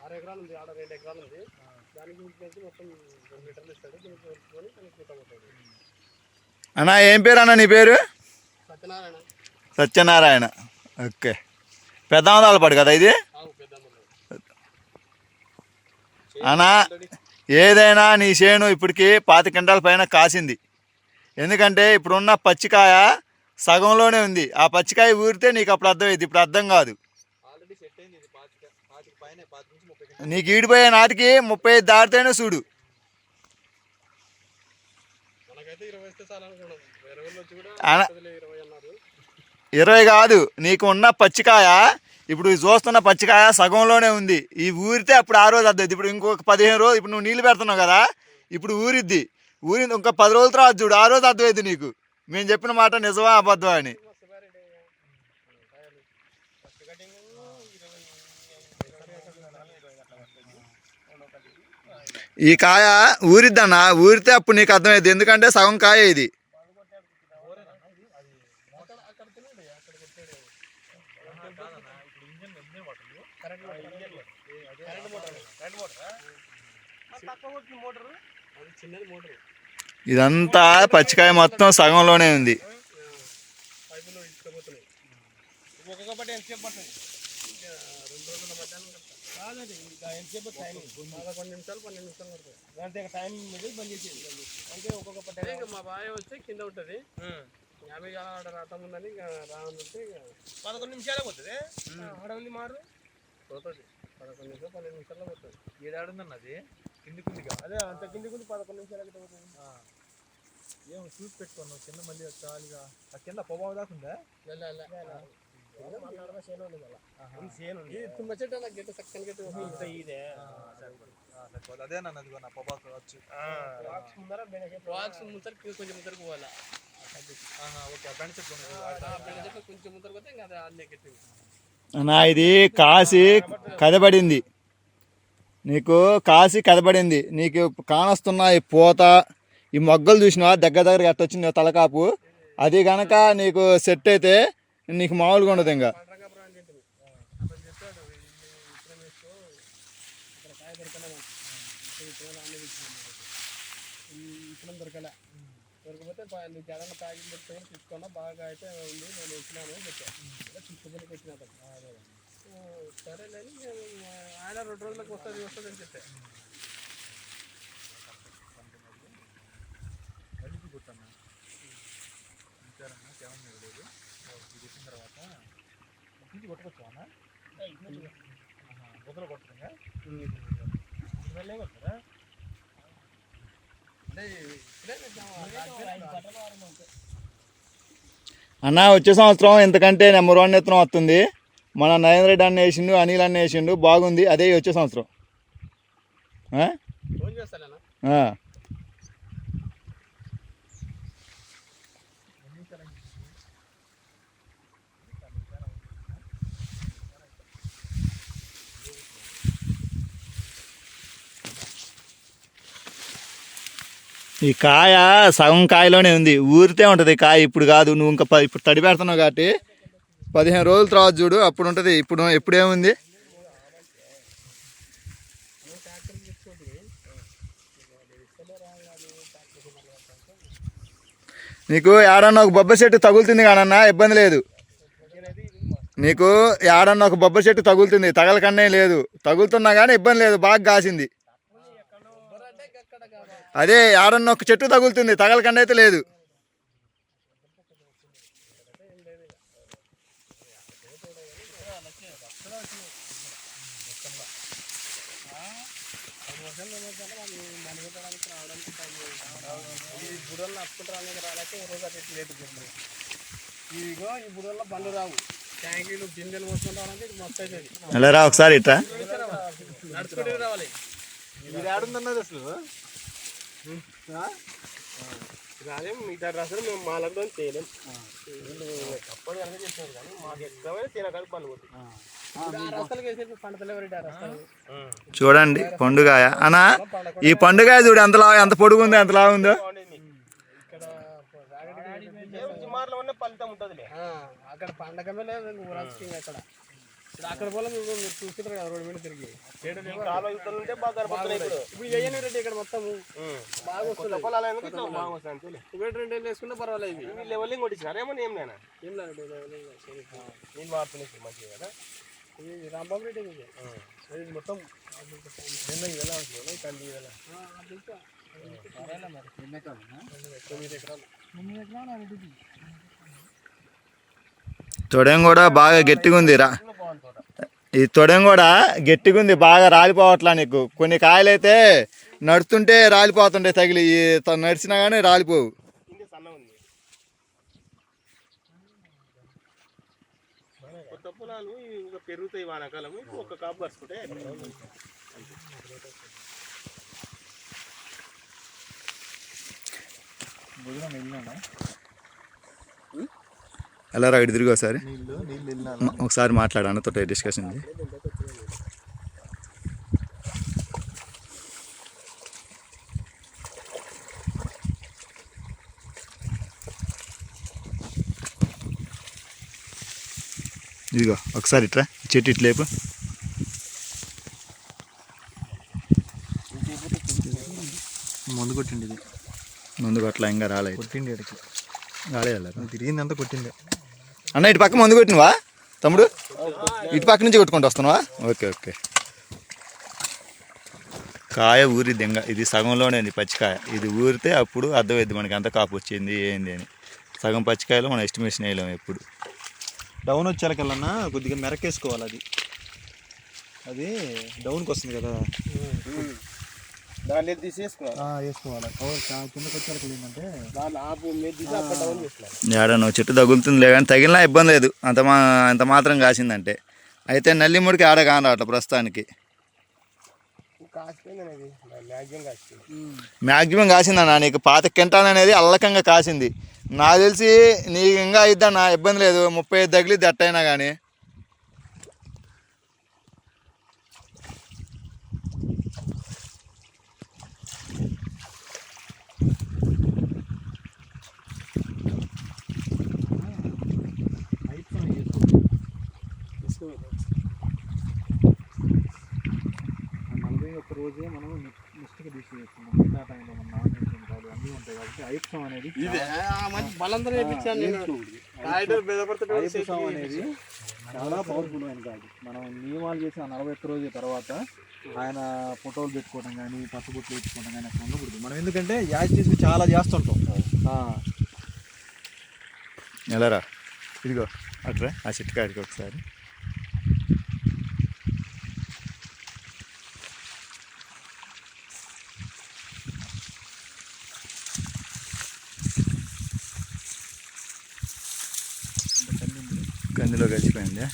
6 ఎకరాలు ఉంది, ఆడ 2 ఎకరాలు ఉంది. దానికి నుంచి మొత్తం 2 లీటర్లు ఇస్తాడు. దీనికి కొనుక్కొని దానికి కుట్టబోతాడు. అన్నా ఏం పేరు అన్న నీ పేరు? సత్యనారాయణ. సత్యనారాయణ. ఓకే. పెద్దామదాలు పడు కదా ఇది అన్నా. ఏదైనా నీ చేను ఇప్పటికి 25 క్వింటాల పైన కాసింది. ఎందుకంటే ఇప్పుడున్న పచ్చికాయ సగంలోనే ఉంది. ఆ పచ్చికాయ ఊరితే నీకు అప్పుడు అర్థమైంది, ఇప్పుడు అర్థం కాదు. నీకు ఈడిపోయే నాటికి 35 దాటితేనే చూడు. 20 కాదు, నీకు ఉన్న పచ్చికాయ ఇప్పుడు చూస్తున్న పచ్చికాయ సగంలోనే ఉంది. ఈ ఊరితే అప్పుడు ఆ రోజు అర్థమైంది. ఇప్పుడు ఇంకొక 15 రోజులు, ఇప్పుడు నువ్వు నీళ్ళు పెడుతున్నావు కదా, ఇప్పుడు ఊరిద్ది. ఊరింది ఇంకొక 10 రోజుల తర్వాత చూడు, ఆ రోజు అర్థమైంది నీకు మేము చెప్పిన మాట నిజమా అబద్ధమా అని. ఈ కాయ ఊరిద్దన్న, ఊరితే అప్పుడు నీకు అర్థమైంది. ఎందుకంటే సగం కాయ ఇది. ఇదంతా పచ్చికాయ మొత్తం సగంలోనే ఉంది. మా బాయ్ వస్తే కింద ఉంటుంది. ఆమె రావటం ఉందని రానుంటే 11 నిమిషాలే పోతుంది. ఆడవుంది మారు పోతుంది. 11 నిమిషాలు 12 నిమిషాల్లో పోతుంది. ఏడాడుందన్న అది కిందికుందిగా, అదే అంత కిందికుంది. 11 నిమిషాలకి పోతుంది. ఏమో చూసి పెట్టుకున్నావు కింద మళ్ళీ చాలుగా. ఆ కింద పొబావు దాకా ఉందా? తుమ్మ చెట్టు గట్ట చక్కని గట్టు ఇదే అదే నన్ను పొబాకు కొంచెం ముద్దరికి పోవాలా. కొంచెం ముద్దరికి పోతే ఇంకా అన్నీ గట్టి. అన్నా ఇది కాసి కదబడింది, నీకు కాసి కదబడింది. నీకు కానొస్తున్న ఈ పూత, ఈ మొగ్గలు చూసినా దగ్గర ఎట్టొచ్చింది తలకాపు. అది కనుక నీకు సెట్ అయితే నీకు మామూలుగా ఉండదు. ఇంకా దొరకలే, దొరకపోతే నీకు ఏదైనా ప్యాకింగ్ పెట్టుకొని తీసుకున్నా బాగా అయితే ఉంది, నేను ఇచ్చినాను అని చెప్పాను. తీసుకుపోయి వచ్చిన సరేలేని ఆయన 2 రోజులకు వస్తుంది అని చెప్పాను. వచ్చిన తర్వాత ఇంటి కొట్టుకోవచ్చు అన్న, బొద్దలు కొట్టుకుంగా కొడతారా? అన్న వచ్చే సంవత్సరం ఇంతకంటే నెంబర్ 1 ఎత్తున వస్తుంది. మన నరేంద్ర రెడ్డి అన్న వేసిండు, అనిల్ అన్న వేసిండు, బాగుంది. అదే వచ్చే సంవత్సరం. ఈ కాయ సగం కాయలోనే ఉంది, ఊరితే ఉంటుంది కాయ. ఇప్పుడు కాదు, నువ్వు ఇంకా ఇప్పుడు తడి పెడుతున్నావు కాబట్టి 15 రోజుల తర్వాత చూడు, అప్పుడు ఉంటుంది. ఇప్పుడేముంది నీకు ఏడన్నా ఒక బొబ్బ చెట్టు తగులుతుంది కానన్నా ఇబ్బంది లేదు. నీకు ఏడన్నా ఒక బొబ్బ చెట్టు తగులుతుంది, తగలకన్నే లేదు. తగులుతున్నా కానీ ఇబ్బంది లేదు, బాగా కాసింది. అదే ఏడన్నా ఒక చెట్టు తగులుతుంది, తగలకండి అయితే లేదు. ఇదిగో ఈ బుడల్లో బండ్లు రావు, ట్యాంకీలు గింజలు మోసుకుంటామంటే మొత్తం అవుతుంది. అలా రా ఒకసారి ఇట్లా నడుచుకుంటూ రావాలి. ఇది ఆడుందన్నది అసలు రాలేం. మిగతా రాసలు మేము మాలతో చేయలేం. తప్పదు కనుక చెప్పారు కానీ మాకు ఎక్కువ తినకాడికి పనులు పోతుంది. చూడండి పండుగాయ అన్నా, ఈ పండుగాయ చూడు ఎంత పొడుగు ఉందో, ఎంత లావు ఉందో. ఫలితం ఉంటుంది అక్కడ పండగమే లేదు. అక్కడ అక్కడ పొలం మీరు చూసుకుంటారు కదా 2 మీటర్లు తిరిగి ఇప్పుడు వేయని రెడ్డి ఇక్కడ మొత్తం బాగా వస్తుంది ఒకటి 2 ఏళ్ళు వేసుకుంటే పర్వాలేదు ఇవి లెవెలింగ్ కొట్టించినారేమో ఏం లేనా ఏం లేదు నేను వాడుతున్నాయి మంచిగా కదా ఇది రాంబాబు రెడ్డి ఇది మొత్తం ఎలా ఉంటుంది కంది ఎలా 9 ఎకరాలు తొడెం కూడా బాగా గట్టిగా ఉంది రా. ఈ తొడెం కూడా గట్టిగా ఉంది, బాగా రాలిపోవట్లా నీకు. కొన్ని కాయలు అయితే నడుస్తుంటే రాలిపోతుంటాయి, తగిలి నడిచినా కానీ రాలిపోవు. కొత్త పొలాలు పెరుగుతాయి వానాకాలం ఒక కాపు కలుసుకుంటే ఎలా రా ఇటు తిరిగి ఒకసారి మాట్లాడాను తోట డిస్కషన్ ఉంది. ఇదిగో ఒకసారి ఇట్రా చెట్టు ఇట్లేపు. ముందు కొట్టిండి, ఇది ముందు కొట్లా ఇంకా రాలేదు, కొట్టిండి ఎడకి రాలేదు, తిరిగిందంతా కొట్టింది. అన్న ఇటు పక్క మందు కొట్టినవా తమ్ముడు? ఇటు పక్క నుంచి కొట్టుకుంటూ వస్తున్నావా? Okay okay. కాయ ఊరిద్ది ఇంకా, ఇది సగంలోనే ఉంది పచ్చికాయ. ఇది ఊరితే అప్పుడు అర్థమైద్ది మనకి ఎంత కాపు వచ్చింది ఏంది అని. సగం పచ్చికాయలో మనం ఎస్టిమేషన్ వేయలేము ఎప్పుడు. డౌన్ వచ్చేకల్లా కొద్దిగా మెరకేసుకోవాలి, అది డౌన్కి వస్తుంది కదా, దాన్ని తీసేసుకోవాలి వేసుకోవాలి. కిందకి వచ్చేకి ఏంటంటే దాన్ని ఆపు మీద తీసి అక్కడ డౌన్ చేసుకోవాలి. ఏడనో చెట్టు తగులుతుందిలే కానీ తగిలినా ఇబ్బంది లేదు, అంత మాత్రం కాసిందంటే. అయితే నల్లిముడికి ఆడ కానరాట ప్రస్తుతానికి. మ్యాక్సిమం కాసిందన్నా నీకు. 25 క్వింటాలు అనేది అల్లకంగా కాసింది. నాకు తెలిసి నీకు ఇంకా అయిద్దన్నా, ఇబ్బంది లేదు, 35 తగిలిద్ది అట్టయినా కానీ. రోజే మనం మిస్టేక్ తీసేస్తున్నాం. మిగతా టైంలో మన నాన్ వెజ్ అన్నీ ఉంటాయి కాబట్టి ఐప్సం అనేది అనేది చాలా పవర్ఫుల్ అయిన కాదు. మనం నియమాలు చేసిన 41 రోజుల తర్వాత ఆయన ఫోటోలు పెట్టుకోవడం కానీ పచ్చబొట్లు పెట్టుకోవడం కానీ అక్కడ ఉండకూడదు. మనం ఎందుకంటే యాడ్ చేసి చాలా చేస్తుంటాం. ఎలారా ఇదిగో అట్రా ఆ చెట్టు కాడికి ఒకసారి. కందిలో కలిసిపోయింది.